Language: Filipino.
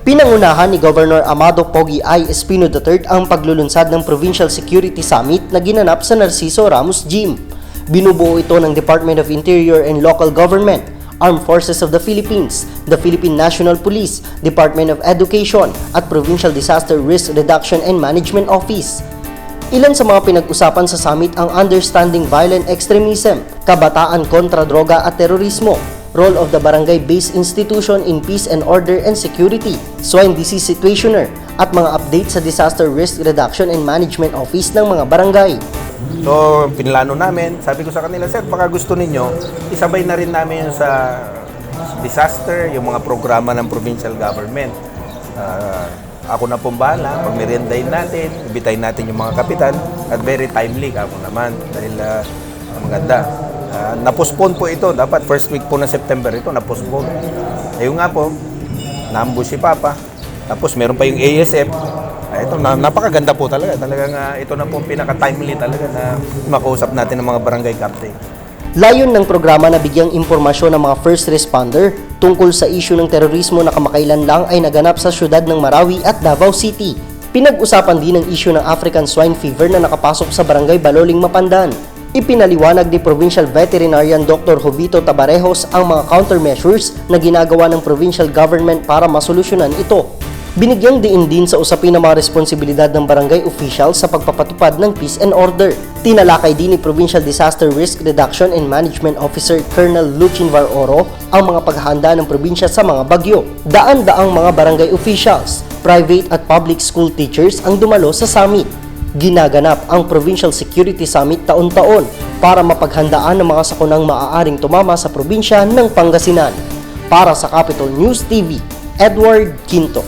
Pinangunahan ni Governor Amado Pogi Espino III ang paglulunsad ng Provincial Security Summit na ginanap sa Narciso Ramos Gym. Binubuo ito ng Department of Interior and Local Government, Armed Forces of the Philippines, the Philippine National Police, Department of Education at Provincial Disaster Risk Reduction and Management Office. Ilan sa mga pinag-usapan sa summit ang understanding violent extremism, kabataan kontra droga at terorismo, role of the barangay-based institution in peace and order and security, swine disease situationer, at mga update sa Disaster Risk Reduction and Management Office ng mga barangay. So, pinlano namin, sabi ko sa kanila, sir, baka gusto ninyo, isabay na rin namin yung sa disaster, yung mga programa ng provincial government. Ako na pong bahala, pag-meriendahin natin, ibitayin natin yung mga kapitan, at very timely ako naman, dahil maganda. Napospone po ito, dapat first week po ng September ito, napospone. Ayun nga po, naambush si Papa, tapos meron pa yung ASF. Ito, napakaganda po talaga. Talagang ito na po pinaka-timely talaga na makausap natin ng mga barangay captain. Layon ng programa na bigyang impormasyon ng mga first responder tungkol sa isyu ng terorismo na kamakailan lang ay naganap sa syudad ng Marawi at Davao City. Pinag-usapan din ang isyu ng African Swine Fever na nakapasok sa barangay Baloling, Mapandan. Ipinaliwanag ni Provincial Veterinarian Dr. Jovito Tabarejos ang mga countermeasures na ginagawa ng provincial government para masolusyonan ito. Binigyang diin din sa usapin ng mga responsibilidad ng barangay official sa pagpapatupad ng peace and order. Tinalakay din ni Provincial Disaster Risk Reduction and Management Officer Colonel Luchin Varoro ang mga paghahanda ng probinsya sa mga bagyo. Daan-daang mga barangay officials, private at public school teachers ang dumalo sa summit. Ginaganap ang Provincial Security Summit taon-taon para mapaghandaan ng mga sakunang maaaring tumama sa probinsya ng Pangasinan. Para sa Capital News TV, Edward Quinto.